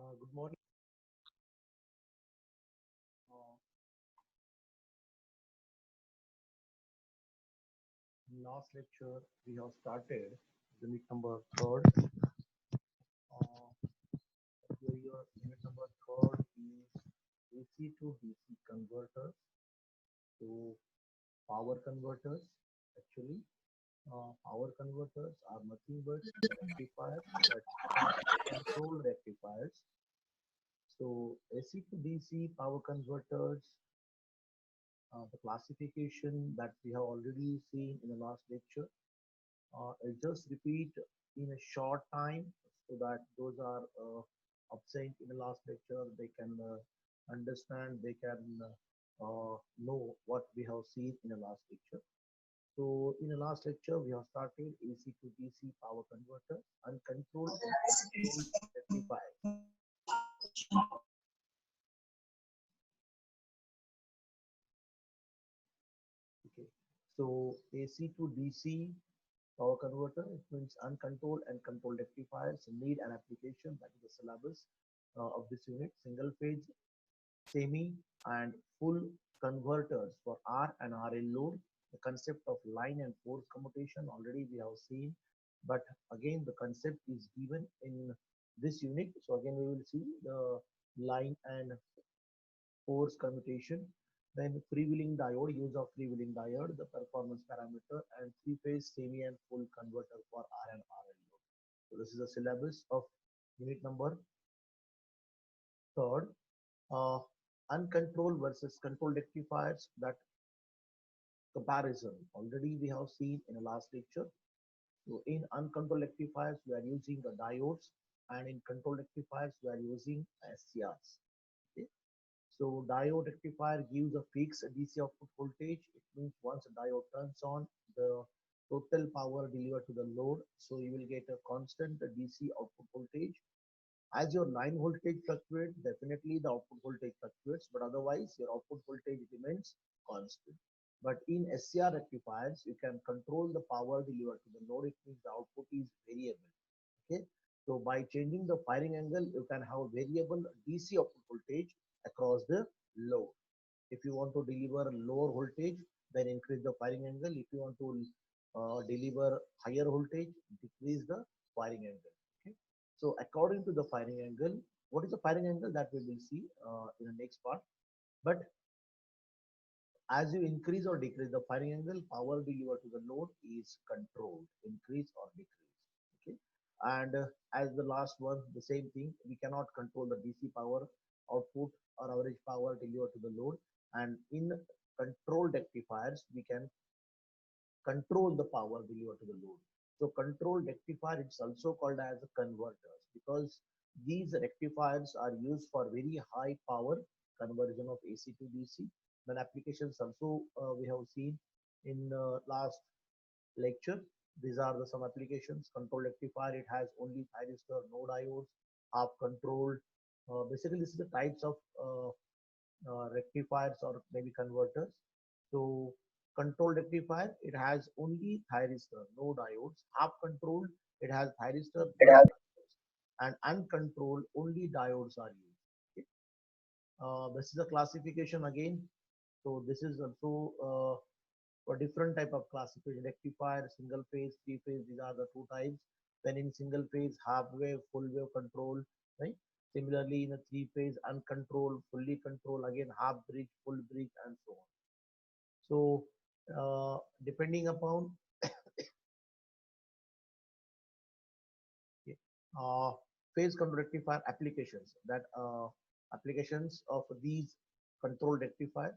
Good morning. Uh, in last lecture, we have started unit number third. Your unit number third is AC to DC converters to power converters. Actually, power converters are nothing but rectifiers, but control rectifiers. So AC to DC power converters, the classification that we have already seen in the last lecture. I'll just repeat in a short time so that those are absent in the last lecture, they can understand, they can know what we have seen in the last lecture. So in the last lecture, we have started AC to DC power converter, uncontrolled and controlled rectifier. Okay. So AC to DC power converter, it means uncontrolled and controlled rectifiers need an application, that is the syllabus of this unit. Single phase, semi and full converters for R and RL load. The concept of line and force commutation already we have seen, but again the concept is given in this unit. So again we will see the line and force commutation. Then freewheeling diode, use of freewheeling diode, the performance parameter, and three-phase semi and full converter for R and RL load. So this is the syllabus of unit number third. Uh, Uncontrolled versus controlled rectifiers, that comparison already we have seen in the last lecture. So in uncontrolled rectifiers, we are using the diodes, and in controlled rectifiers, we are using SCRs. Okay. So diode rectifier gives a fixed DC output voltage. It means once a diode turns on, the total power delivered to the load. So you will get a constant DC output voltage. As your line voltage fluctuates, definitely the output voltage fluctuates, but otherwise your output voltage remains constant. But in SCR rectifiers, you can control the power delivered to the load. It means the output is variable. Okay. So by changing the firing angle, you can have variable DC output voltage across the load. If you want to deliver lower voltage, then increase the firing angle. If you want to deliver higher voltage, decrease the firing angle. Okay. So according to the firing angle, what is the firing angle, that we will see in the next part. But as you increase or decrease the firing angle, power delivered to the load is controlled, increase or decrease. Okay. And as the last one, the same thing, we cannot control the DC power output or average power delivered to the load. And in controlled rectifiers, we can control the power delivered to the load. So controlled rectifier, it's also called as a converters, because these rectifiers are used for very high power conversion of AC to DC. Then applications also we have seen in last lecture. These are the some applications. Control rectifier, it has only thyristor, no diodes, half controlled. Basically, this is the types of rectifiers or maybe converters. So control rectifier, it has only thyristor, no diodes. Half controlled, it has thyristor plus diodes. And uncontrolled, only diodes are used. Okay. This is a classification again. So this is also for different type of classification. Rectifier, single phase, three phase, these are the two types. Then in single phase, half wave, full wave control, right? Similarly, in a three phase, uncontrolled, fully controlled, again half bridge, full bridge, and so on. So depending upon okay, phase control rectifier applications, that applications of these control rectifiers.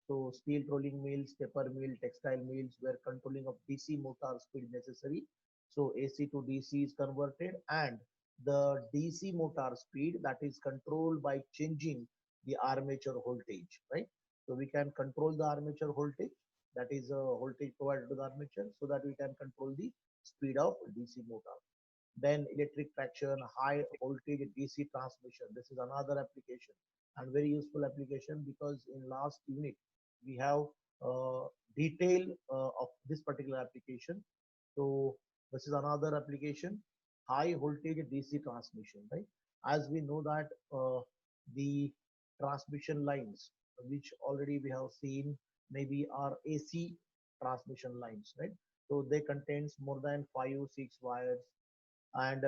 So steel rolling mills, paper mill, textile mills, where controlling of DC motor speed necessary. So AC to DC is converted, and the DC motor speed, that is controlled by changing the armature voltage, right? So we can control the armature voltage, that is voltage provided to the armature, so that we can control the speed of DC motor. Then electric traction, high voltage DC transmission. This is another application and very useful application, because in last unit we have detail of this particular application. So this is another application, high voltage DC transmission, right? as we know that the transmission lines, which already we have seen, maybe are AC transmission lines, right? So they contains more than 5 6 wires, and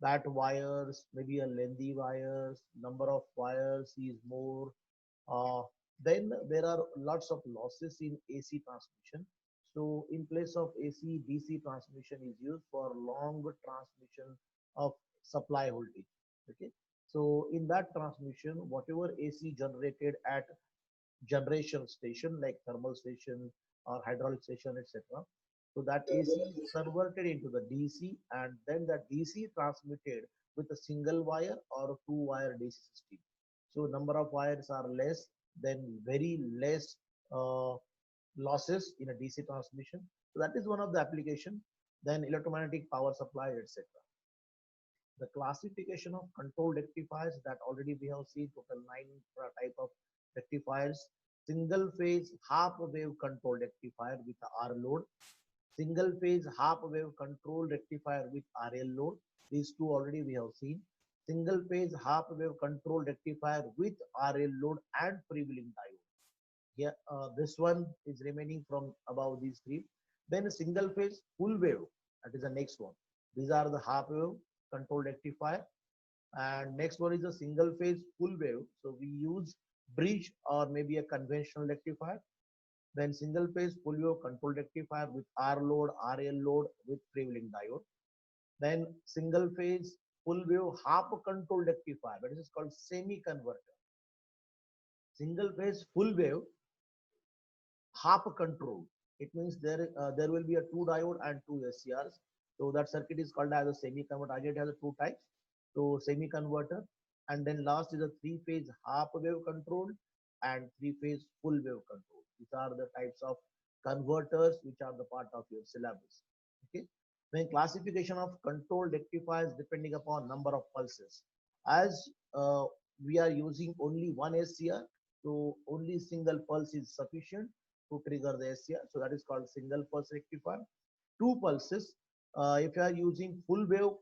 that wires maybe a lengthy wires, number of wires is more. uh, then there are lots of losses in AC transmission. So in place of AC, DC transmission is used for long transmission of supply voltage. Okay. So in that transmission, whatever AC generated at generation station like thermal station or hydraulic station, etc. So that AC is converted into the DC, and then that DC transmitted with a single wire or two wire DC system. So number of wires are less, then very less uh, losses in a DC transmission. So that is one of the application. Then electromagnetic power supply, etc. The classification of control rectifiers, that already we have seen total 9 type of rectifiers. Single phase half wave control rectifier with R load, single phase half wave control rectifier with RL load. These two already we have seen. Single phase half wave control rectifier with RL load and freewheeling diode. Yeah, this one is remaining from above these three. Then a single phase full wave, that is the next one. These are the half wave control rectifier, and next one is a single phase full wave. So we use bridge or maybe a conventional rectifier. Then single phase full wave control rectifier with R load, RL load with freewheeling diode. Then single phase full wave half control rectifier, that is called semi converter. Single phase full wave half control. It means there will be a two diode and two SCRs. So that circuit is called as a semi converter. Again, it has two types. So semi converter, and then last is a three phase half wave control and three phase full wave control. These are the types of converters which are the part of your syllabus. Okay. Then classification of control rectifiers depending upon number of pulses. As we are using only one SCR, so only single pulse is sufficient to trigger the SCR. So that is called single pulse rectifier. Two pulses, if you are using full wave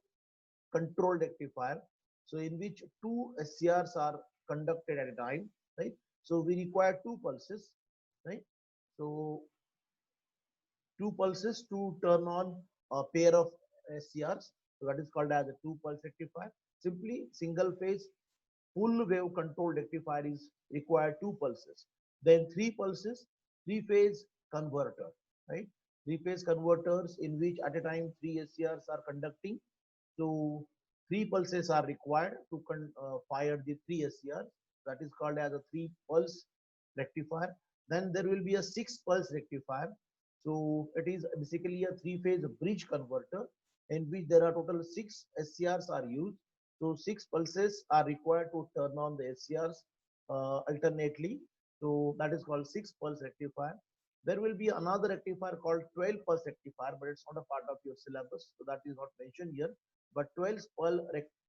control rectifier, so in which two SCRs are conducted at a time, right? So we require two pulses, right? So two pulses to turn on a pair of SCRs. So that is called as a two pulse rectifier. Simply single phase full wave control rectifier is required two pulses. Then three pulses, three phase converter, right? Three phase converters in which at a time three SCRs are conducting. So three pulses are required to fire the three SCRs. That is called as a three pulse rectifier. Then there will be a six pulse rectifier. So it is basically a three phase bridge converter in which there are total six SCRs are used. So six pulses are required to turn on the SCRs alternately. So that is called six pulse rectifier. There will be another rectifier called 12 pulse rectifier, but it's not a part of your syllabus, so that is not mentioned here. But 12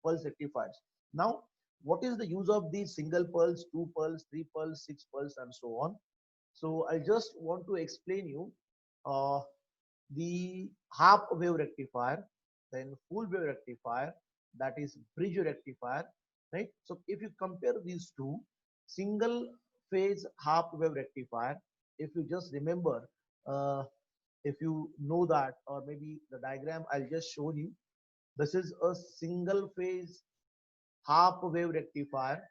pulse rectifiers. Now, what is the use of these single pulse, two pulse, three pulse, six pulse, and so on? So I just want to explain you uh, the half wave rectifier, then full wave rectifier, that is bridge rectifier, right? So if you compare these two, single phase half wave rectifier, if you just remember, uh, if you know that, or maybe the diagram I'll just show you. This is a single phase half wave rectifier,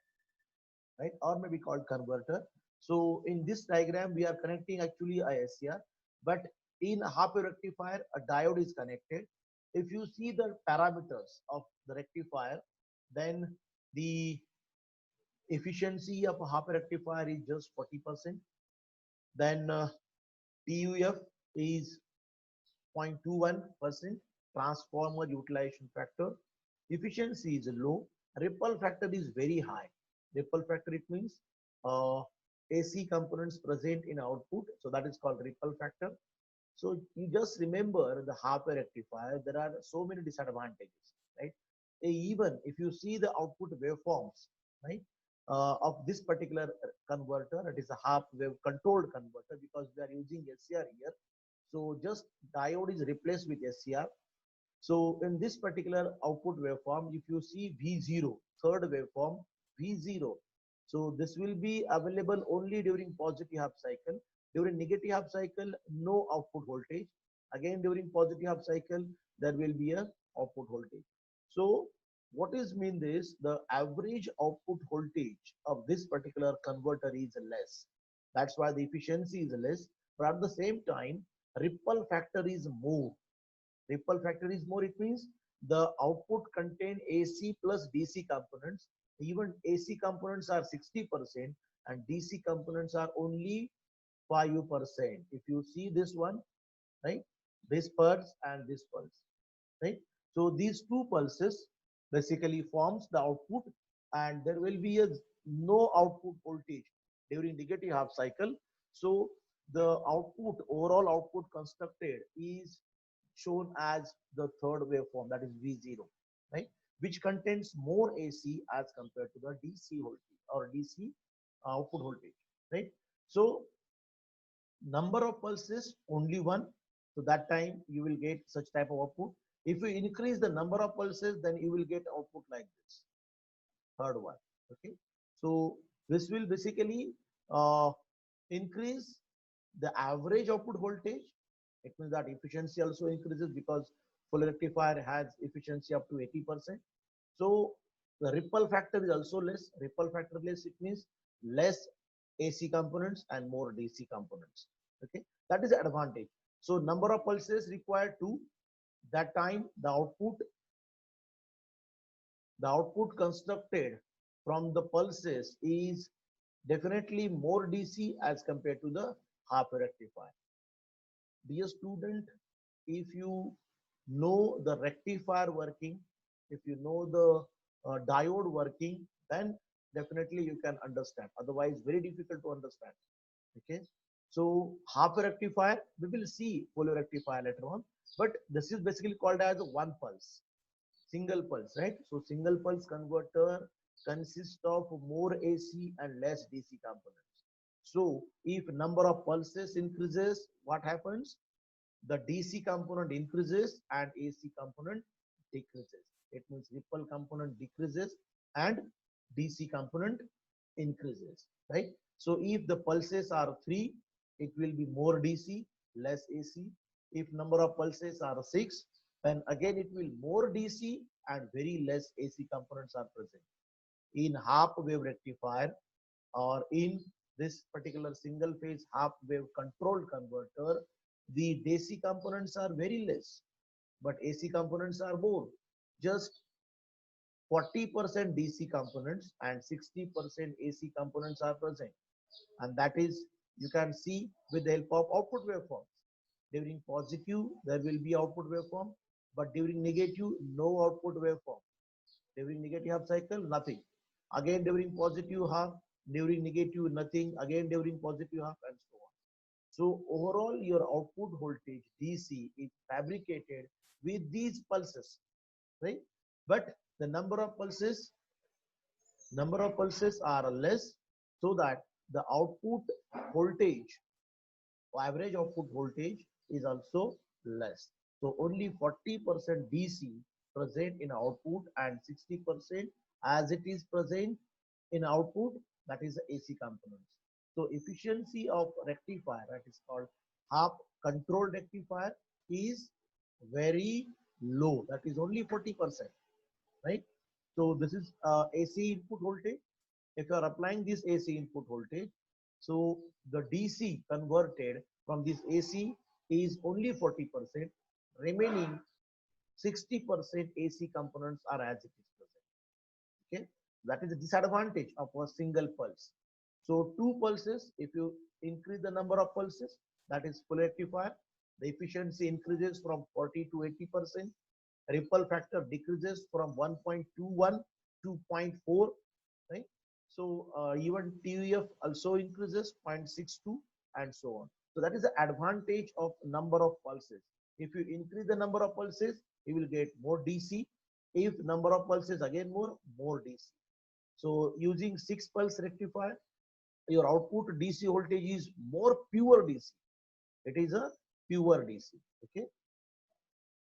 right? Or maybe called converter. So in this diagram, we are connecting actually a SCR, but in a half wave rectifier, a diode is connected. If you see the parameters of the rectifier, then the efficiency of a half wave rectifier is just 40%. Then TUF is 0.21%. Transformer utilization factor. Efficiency is low. Ripple factor is very high. Ripple factor, it means AC components present in output. So that is called ripple factor. So you just remember the half wave rectifier, there are so many disadvantages, right? Even if you see the output waveforms, right, of this particular converter, it is a half wave controlled converter because we are using SCR here. So just diode is replaced with SCR. So in this particular output waveform, if you see V0, third waveform, V0. So this will be available only during positive half cycle. During negative half cycle, no output voltage. Again, during positive half cycle, there will be a output voltage. So what is mean this? The average output voltage of this particular converter is less. That's why the efficiency is less. But at the same time, ripple factor is more. Ripple factor is more, it means the output contain AC plus DC components. Even AC components are 60% and DC components are only 5%. If you see this one, right, this pulse and this pulse, right? So these two pulses basically forms the output, and there will be a no output voltage during negative half cycle. So the output, overall output constructed is shown as the third waveform, that is V0, right, which contains more AC as compared to the DC voltage or DC output voltage, right? So number of pulses only one, so that time you will get such type of output. If you increase the number of pulses, then you will get output like this, third one. Okay, so this will basically uh, increase the average output voltage. It means that efficiency also increases because full rectifier has efficiency up to 80%. So the ripple factor is also less. Ripple factor less, it means less AC components and more DC components. Okay, that is the advantage. So number of pulses required to that time, the output constructed from the pulses is definitely more DC as compared to the half rectifier. Dear student, if you know the rectifier working, if you know the diode working, then definitely you can understand. Otherwise, very difficult to understand. Okay. So half a rectifier, we will see full rectifier later on, but this is basically called as one pulse, single pulse, right? So single pulse converter consists of more AC and less DC components. So if number of pulses increases, what happens? The DC component increases and AC component decreases. It means ripple component decreases and DC component increases, right? So if the pulses are 3, it will be more DC, less AC. If number of pulses are 6, then again it will more DC and very less AC components are present. In half wave rectifier or in this particular single phase half wave control converter, the DC components are very less, but AC components are more. Just 40% DC components and 60% AC components are present. And that is, you can see with the help of output waveforms. During positive, there will be output waveform, but during negative, no output waveform. During negative half cycle, nothing. Again during positive half, during negative, nothing. Again during positive half, and so on. So overall, your output voltage DC is fabricated with these pulses, right? But the number of pulses are less, so that the output voltage, average output voltage, is also less. So only 40% DC present in output and 60% as it is present in output, that is the AC components. So efficiency of rectifier, that is called half control rectifier, is very low, that is only 40%, right? So this is AC input voltage. If you are applying this AC input voltage, so the DC converted from this AC is only 40%, remaining 60% AC components are as it is present. Okay, that is the disadvantage of a single pulse. So two pulses, if you increase the number of pulses, that is full rectifier, the efficiency increases from 40 to 80%. Ripple factor decreases from 1.21 to 0.4, right? So even TUF also increases 0.62 and so on. So that is the advantage of number of pulses. If you increase the number of pulses, you will get more DC. If number of pulses again more DC. So using 6 pulse rectifier, your output DC voltage is more pure DC. It is a pure DC. Okay,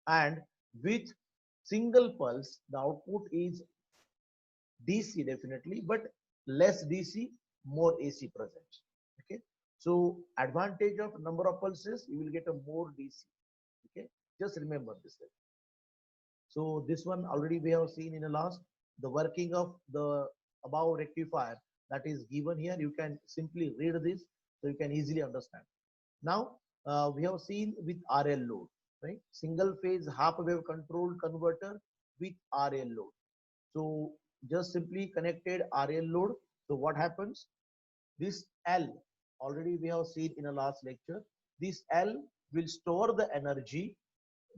and With single pulse, the output is DC definitely, but less DC, more AC present. Okay. So advantage of number of pulses, you will get a more DC. Okay. Just remember this thing. So this one already we have seen in the last, the working of the above rectifier that is given here. You can simply read this so you can easily understand. Now we have seen with RL load, right? Single phase half wave controlled converter with RL load. So just simply connected RL load. So what happens? This L already we have seen in a last lecture. This L will store the energy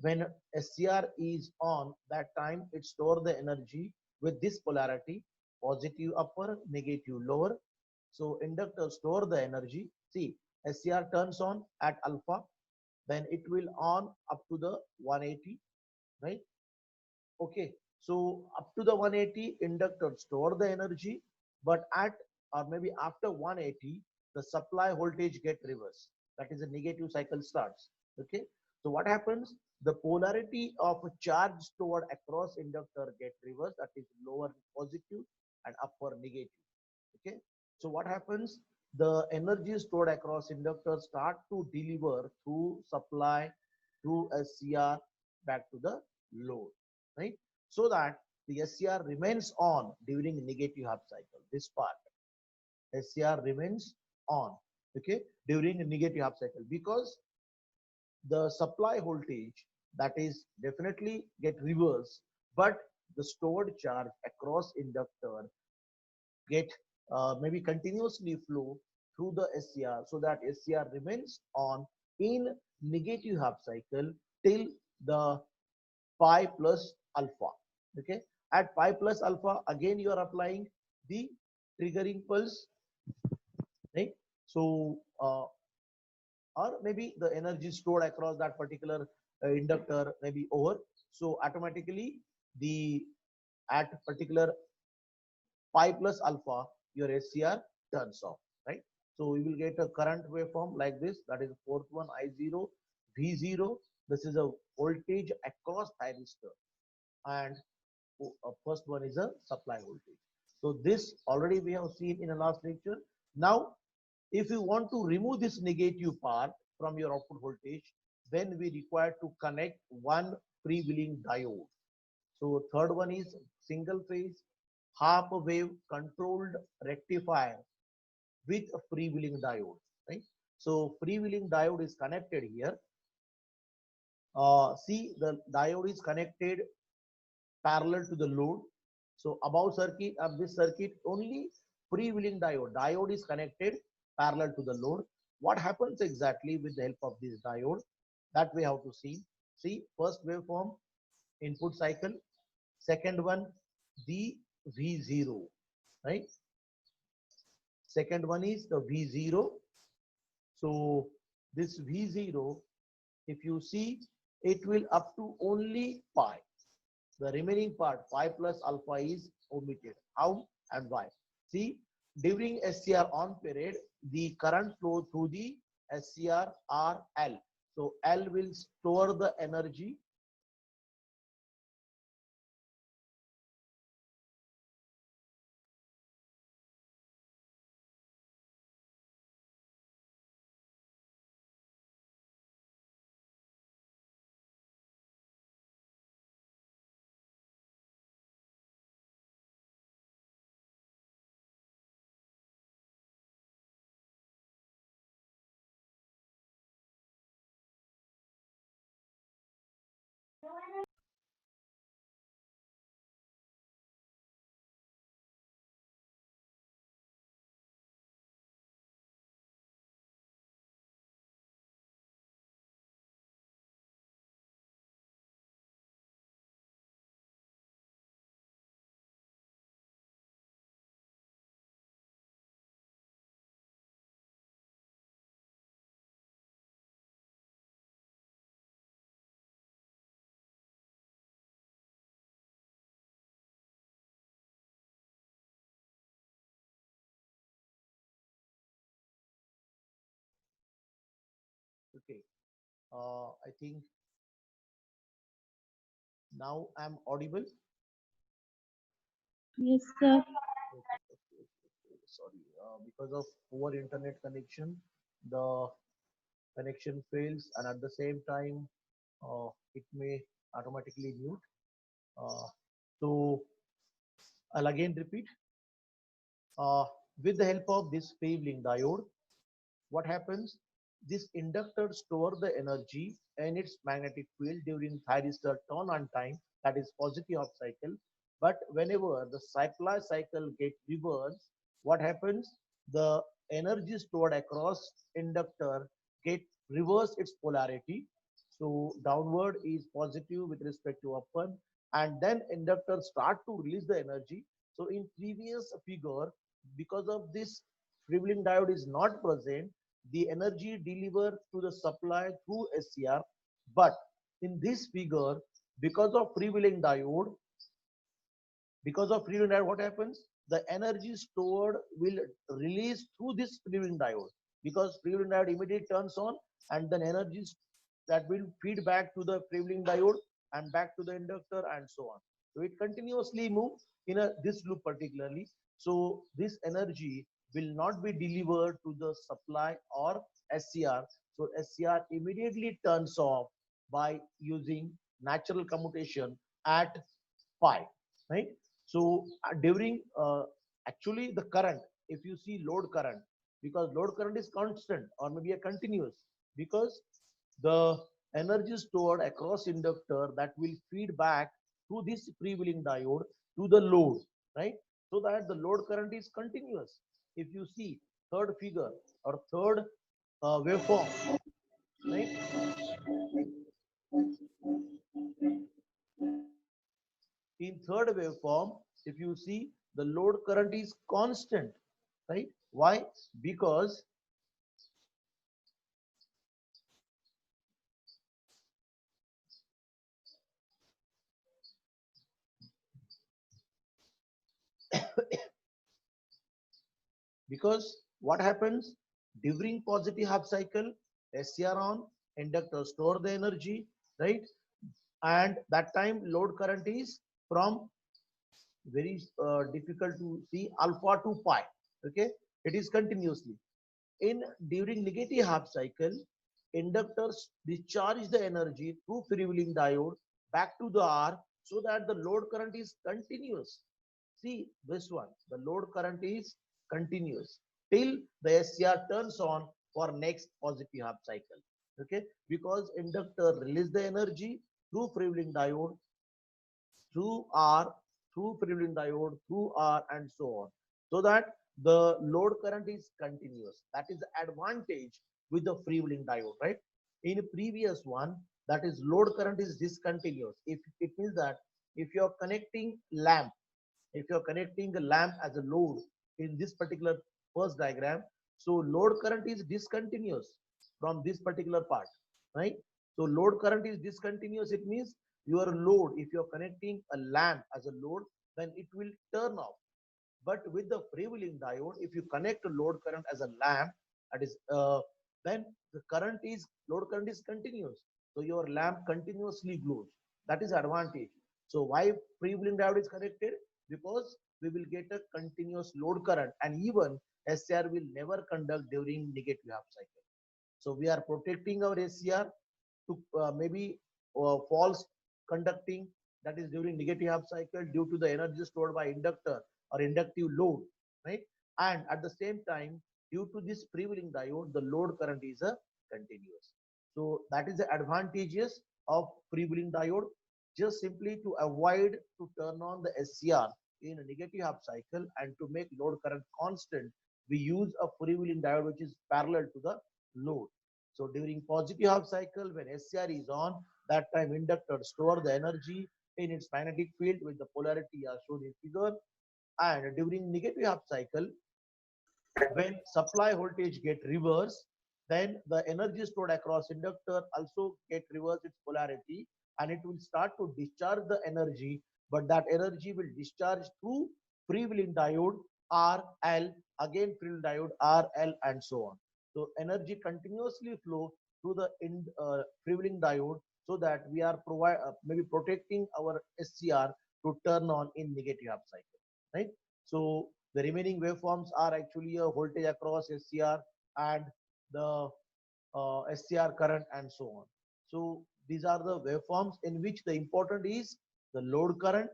when SCR is on. That time it store the energy with this polarity, positive upper, negative lower. So inductor store the energy. See, SCR turns on at alpha, then it will on up to the 180, right? Okay, so up to the 180, inductor store the energy, but at or maybe after 180, the supply voltage get reversed. That is a negative cycle starts. Okay, so what happens? The polarity of a charge stored across inductor get reversed. That is lower positive and upper negative. Okay, so what happens? The energy stored across inductor start to deliver through supply through SCR back to the load, right? So that the SCR remains on during negative half cycle. This part SCR remains on, okay, during a negative half cycle, because the supply voltage that is definitely get reversed, but the stored charge across inductor get maybe continuously flow through the SCR, so that SCR remains on in negative half cycle till the pi plus alpha. Okay, at pi plus alpha again you are applying the triggering pulse, right? So or maybe the energy stored across that particular inductor may be over, so automatically the at particular pi plus alpha, your SCR turns off, right? So you will get a current waveform like this. That is fourth one, I0, V0. This is a voltage across thyristor, and first one is a supply voltage. So this already we have seen in the last lecture. Now, if you want to remove this negative part from your output voltage, then we require to connect one freewheeling diode. So third one is single phase half wave controlled rectifier with a freewheeling diode, right? So freewheeling diode is connected here. See, the diode is connected parallel to the load. So above circuit of this circuit, only freewheeling diode. Diode is connected parallel to the load. What happens exactly with the help of this diode? That we have to see. See, first waveform, input cycle. Second one, the V0, right? Second one is the V0. So this V0, if you see, it will up to only pi. The remaining part, pi plus alpha, is omitted. How and why? See, during SCR on period, the current flow through the SCR are L. So L will store the energy. Okay, I think Now I'm audible. Yes, sir. Okay, okay, okay. Sorry, because of poor internet connection, the connection fails, and at the same time, it may automatically mute. Uh, so I'll again repeat. Uh, with the help of this freewheeling diode, what happens? This inductor stores the energy in its magnetic field during thyristor turn on time, that is positive half cycle. But whenever the supply cycle gets reversed, what happens? The energy stored across inductor get reverse its polarity. So downward is positive with respect to upward, and then inductor start to release the energy. So in previous figure, because of this freewheeling diode is not present, the energy delivered to the supply through SCR. But in this figure, because of freewheeling diode, because of freewheeling diode, what happens? The energy stored will release through this freewheeling diode, because freewheeling diode immediately turns on, and then energy that will feed back to the freewheeling diode and back to the inductor and so on. So it continuously moves in this loop particularly. So this energy will not be delivered to the supply or SCR. So SCR immediately turns off by using natural commutation at pi, right? So during actually the current, if you see load current, because load current is constant or maybe a continuous, because the energy stored across inductor that will feed back to this freewheeling diode to the load, right? So that the load current is continuous. If you see third figure or third waveform, right? In third waveform, if you see, the load current is constant, right? Why? Because what happens during positive half cycle, SCR on, inductor store the energy, right? And that time load current is from very difficult to see alpha to pi. Okay, it is continuously. In during negative half cycle, inductors discharge the energy through freewheeling diode back to the R, so that the load current is continuous. See this one, the load current is continuous till the SCR turns on for next positive half cycle. Okay, because inductor release the energy through freewheeling diode, through R, through freewheeling diode, through R, and so on. So that the load current is continuous. That is the advantage with the freewheeling diode, right? In previous one, that is load current is discontinuous. If it means that if you're connecting lamp, if you're connecting a lamp as a load in this particular first diagram, so load current is discontinuous from this particular part, right? So load current is discontinuous. It means your load, if you're connecting a lamp as a load, then it will turn off. But with the freewheeling diode, if you connect a load current as a lamp, that is, then the current is load current is continuous. So your lamp continuously glows. That is advantage. So why freewheeling diode is connected? Because we will get a continuous load current, and even SCR will never conduct during negative half cycle. So we are protecting our SCR to maybe false conducting, that is during negative half cycle due to the energy stored by inductor or inductive load, right? And at the same time, due to this freewheeling diode, the load current is a continuous. So that is the advantages of freewheeling diode. Just simply to avoid to turn on the SCR in a negative half cycle and to make load current constant, we use a freewheeling diode which is parallel to the load. So during positive half cycle, when SCR is on, that time inductor store the energy in its magnetic field with the polarity as shown in figure. And during negative half cycle, when supply voltage get reversed, then the energy stored across inductor also get reverse its polarity, and it will start to discharge the energy, but that energy will discharge through freewheeling diode RL, again freewheeling diode RL, and so on. So energy continuously flow through the freewheeling diode, so that we are maybe protecting our SCR to turn on in negative half cycle, right? So the remaining waveforms are actually a voltage across SCR and the SCR current and so on. So these are the waveforms in which the important is the load current,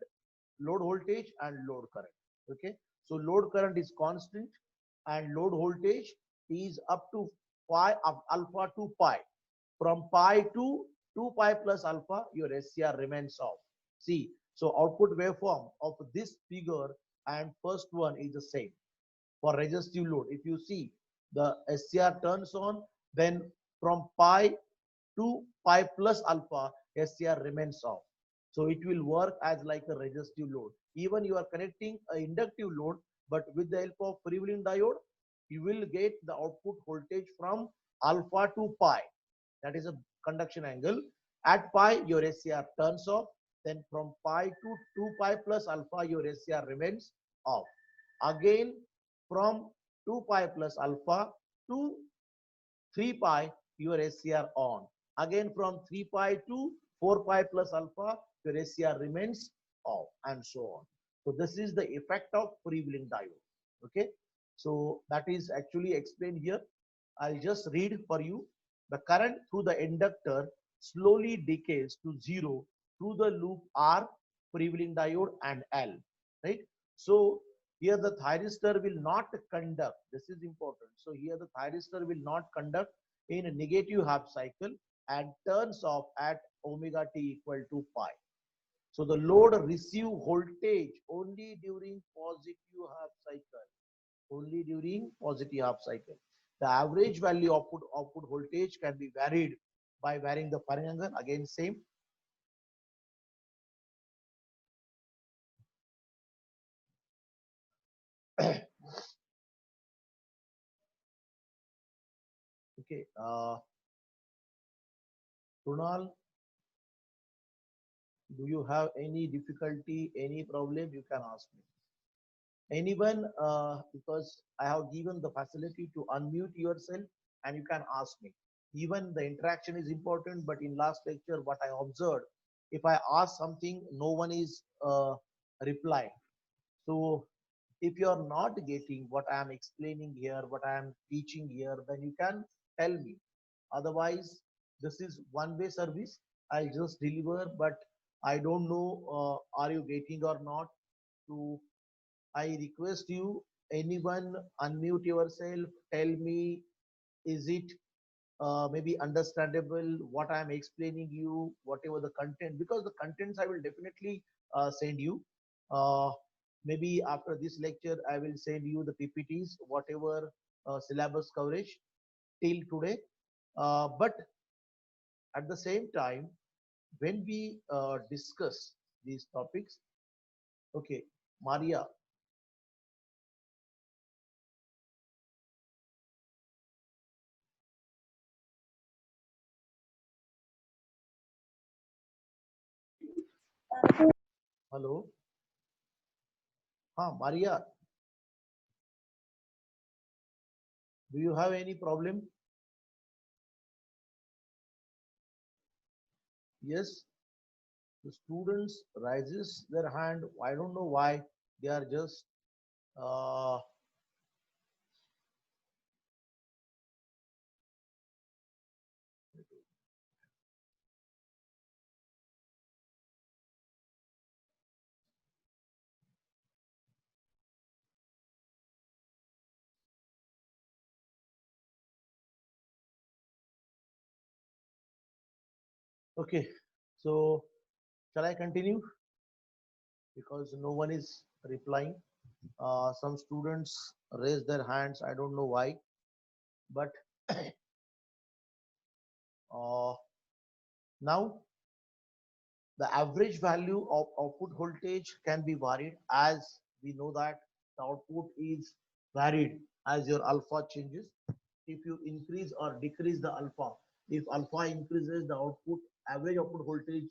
load voltage and load current. Okay, so load current is constant and load voltage is up to pi of alpha to pi. From pi to 2 pi plus alpha, your SCR remains off. See, so output waveform of this figure and first one is the same for resistive load. If you see the SCR turns on, then from pi to pi plus alpha, SCR remains off. So it will work as like a resistive load. Even you are connecting an inductive load, but with the help of freewheeling diode, you will get the output voltage from alpha to pi. That is a conduction angle. At pi, your SCR turns off. Then from pi to 2 pi plus alpha, your SCR remains off. Again, from 2 pi plus alpha to 3 pi, your SCR on. Again, from 3 pi to 4 pi plus alpha, your SCR remains off, and so on. So this is the effect of freewheeling diode. Okay, so that is actually explained here. I'll just read for you. The current through the inductor slowly decays to zero through the loop R, freewheeling diode, and L. Right. So here the thyristor will not conduct. This is important. So here the thyristor will not conduct in a negative half cycle and turns off at omega t equal to pi. So the load receive voltage only during positive half cycle. Only during positive half cycle. The average value output voltage can be varied by varying the firing angle. Again, same. Okay, Kunal, do you have any difficulty, any problem? You can ask me. Anyone, because I have given the facility to unmute yourself and you can ask me. Even the interaction is important, but in last lecture, what I observed, if I ask something, no one is replying. So if you are not getting what I am explaining here, what I am teaching here, then you can tell me. Otherwise, this is one-way service. I'll just deliver, but I don't know are you getting or not. So I request you, anyone unmute yourself, tell me, is it maybe understandable what I am explaining you, whatever the content, because the contents I will definitely send you. Uh, Maybe after this lecture, I will send you the PPTs, whatever syllabus coverage till today. But at the same time, when we discuss these topics, okay, Maria, hello, Maria, do you have any problem? Yes, the students raises their hand. I don't know why they are just uh, okay. So shall I continue? Because no one is replying. Some students raise their hands. I don't know why, but uh, now the average value of output voltage can be varied, as we know that the output is varied as your alpha changes. If you increase or decrease the alpha, if alpha increases, the output average output voltage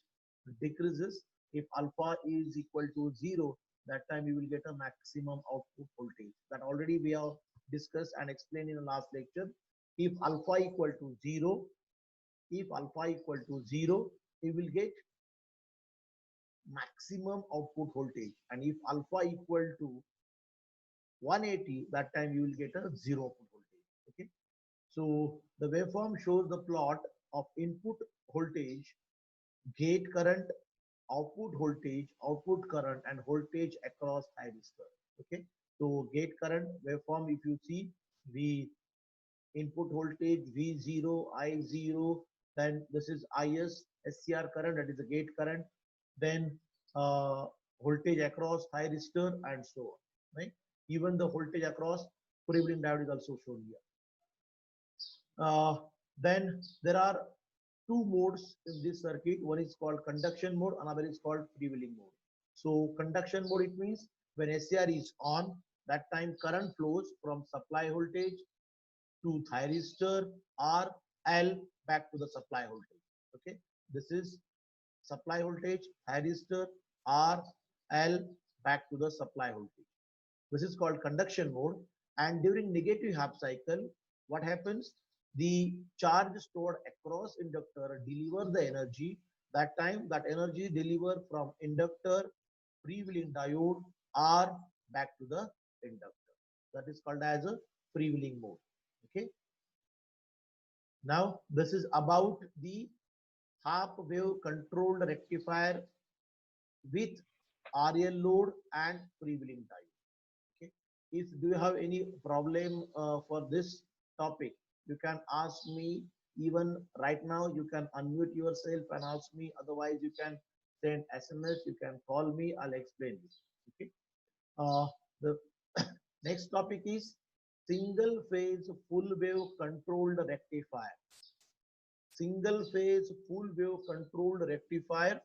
decreases. If alpha is equal to zero, that time you will get a maximum output voltage. That already we have discussed and explained in the last lecture. If alpha equal to zero, if alpha equal to zero, you will get maximum output voltage, and if alpha equal to 180, that time you will get a zero output voltage. Okay, so the waveform shows the plot of input voltage, gate current, output current, and voltage across thyristor. Okay, so gate current waveform, if you see the input voltage V0, I0, then this is IS, SCR current, that is the gate current, then voltage across thyristor and so on, right? Even the voltage across freewheeling diode is also shown here. Then there are two modes in this circuit. One is called conduction mode, another is called freewheeling mode. So conduction mode, it means when SCR is on, that time current flows from supply voltage to thyristor or L back to the supply voltage. Okay, this is supply voltage, thyristor or L back to the supply voltage. This is called conduction mode. And during negative half cycle, what happens? The charge stored across inductor deliver the energy. That time that energy delivered from inductor, freewheeling diode or back to the inductor. That is called as a freewheeling mode. Okay. Now this is about the half wave controlled rectifier with RL load and freewheeling diode. Okay. If do you have any problem for this topic, you can ask me. Even right now you can unmute yourself and ask me. Otherwise you can send SMS, you can call me, I'll explain this. Okay. The next topic is single phase full wave controlled rectifier. Single phase full wave controlled rectifier.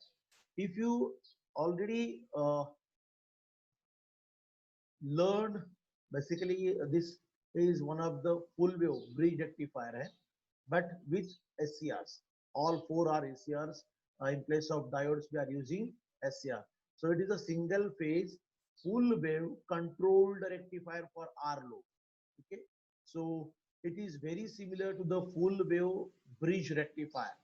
If you already learned, basically this is one of the full wave bridge rectifier hai, but with SCRs. All four are SCRs. In place of diodes we are using SCR. So it is a single phase full wave controlled rectifier for R load. Okay, so it is very similar to the full wave bridge rectifier.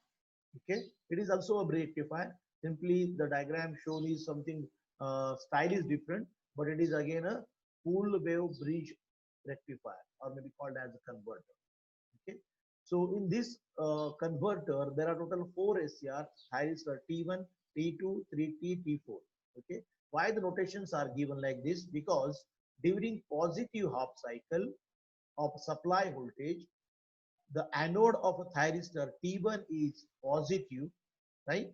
Okay, it is also a bridge rectifier. Simply the diagram shown is something style is different, but it is again a full wave bridge rectifier, or maybe called as a converter. Okay, so in this converter there are total 4 SCR, thyristor T1, T2, 3T, T4. Okay, why the notations are given like this? Because during positive half cycle of supply voltage, the anode of a thyristor T1 is positive, right?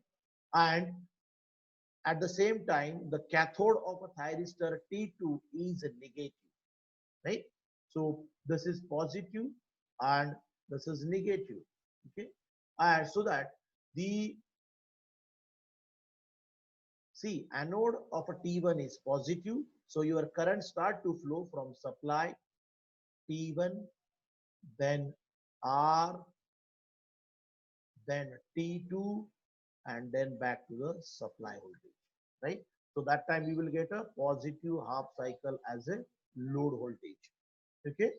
And at the same time, the cathode of a thyristor T2 is negative, right? So this is positive and this is negative, okay? And so that the see anode of a T1 is positive, so your current start to flow from supply T1, then R, then T2, and then back to the supply voltage, right? So that time we will get a positive half cycle as a load voltage. Okay,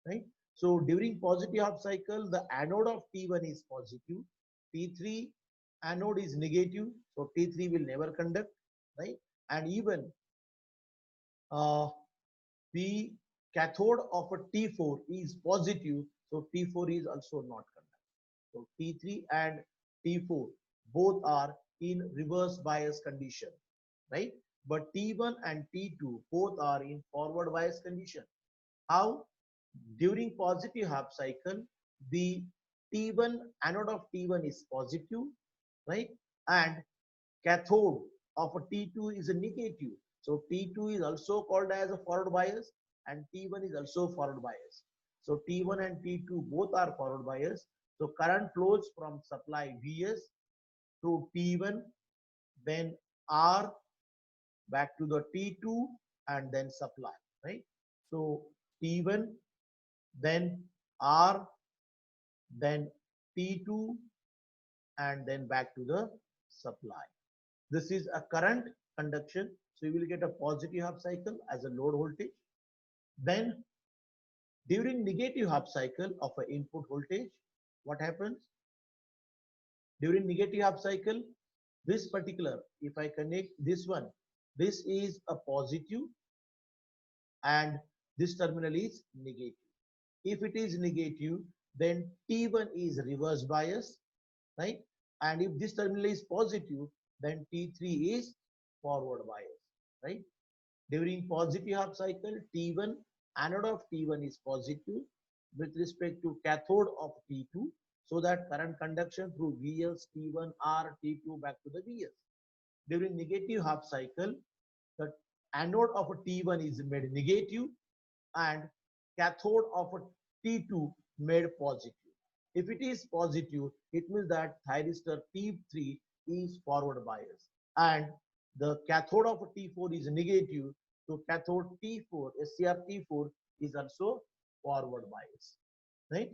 right? So during positive half cycle, the anode of T1 is positive, T3 anode is negative, so T3 will never conduct, right? And even the cathode of a T4 is positive, so T4 is also not conduct. So T3 and T4 both are in reverse bias condition, right? But T1 and T2 both are in forward bias condition. How? During positive half cycle, the T1 anode of T1 is positive, right? And cathode of a T2 is a negative. So T2 is also called as a forward bias and T1 is also forward bias. So T1 and T2 both are forward bias. So current flows from supply Vs through T1, then R back to the T2 and then supply, right? So T1, then R, then T2 and then back to the supply. This is a current conduction. So you will get a positive half cycle as a load voltage. Then during negative half cycle of an input voltage, what happens? During negative half cycle, this particular, if I connect this one, this is a positive and this terminal is negative. If it is negative, then T1 is reverse bias, right? And if this terminal is positive, then T3 is forward bias, right? During positive half cycle, T1, anode of T1 is positive with respect to cathode of T2, so that current conduction through Vs, T1, R, T2 back to the Vs. During negative half cycle, the anode of a T1 is made negative and cathode of a T2 made positive. If it is positive, it means that thyristor T3 is forward bias and the cathode of T4 is negative, so cathode T4, SCR T4 is also forward bias, right?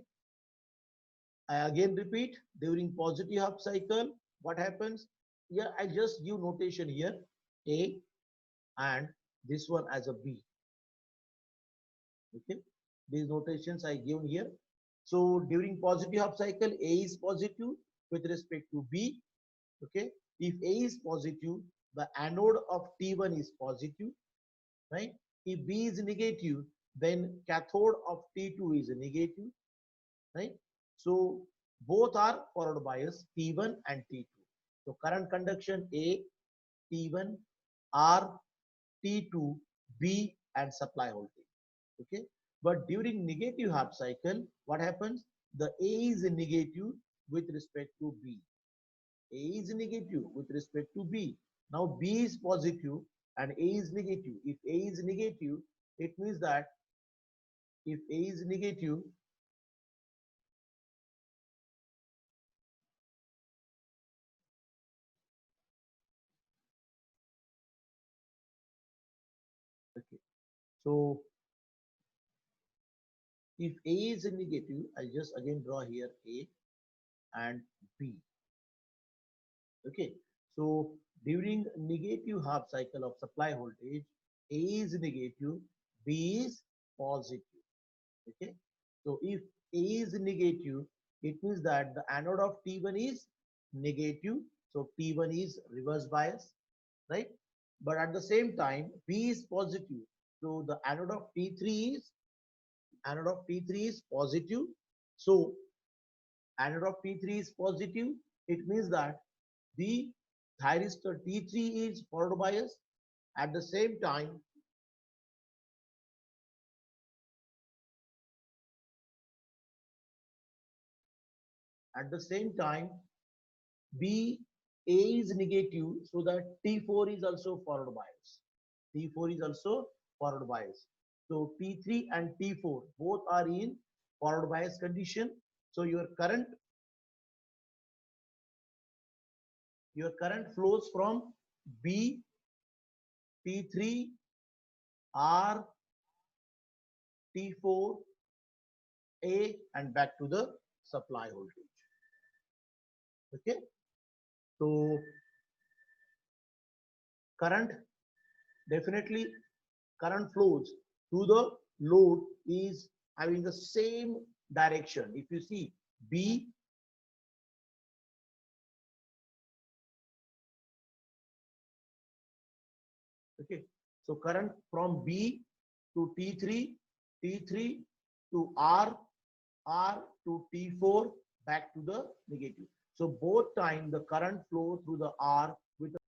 I again repeat, during positive half cycle, what happens? Here I just give notation here, A and this one as a B. Okay, these notations I given here. So during positive half cycle, A is positive with respect to B. Okay, if A is positive, the anode of T1 is positive, right? If B is negative, then cathode of T2 is negative, right? So both are forward bias, T1 and T2. So current conduction A, T1, R, T2, B, and supply voltage. Okay, but during negative half cycle, what happens? The A is negative with respect to B. A is negative with respect to B. Now B is positive and A is negative. If A is negative, it means that if A is negative, okay. So if A is negative, I just again draw here A and B. Okay, so during negative half cycle of supply voltage, A is negative, B is positive. Okay, so if A is negative, it means that the anode of T1 is negative, so T1 is reverse bias, right? But at the same time, B is positive, so the anode of T3 is positive. So anode of T3 is positive. It means that the thyristor T3 is forward bias. At the same time, B A is negative, so that T4 is also forward bias. T4 is also forward bias. So T3 and T4 both are in forward bias condition. So your current flows from B, T3, R, T4, A and back to the supply voltage. Okay. So current, definitely current flows through the load is having the same direction. If you see B, okay, so current from B to T3, T3 to R, R to T4 back to the negative. So both time the current flow through the R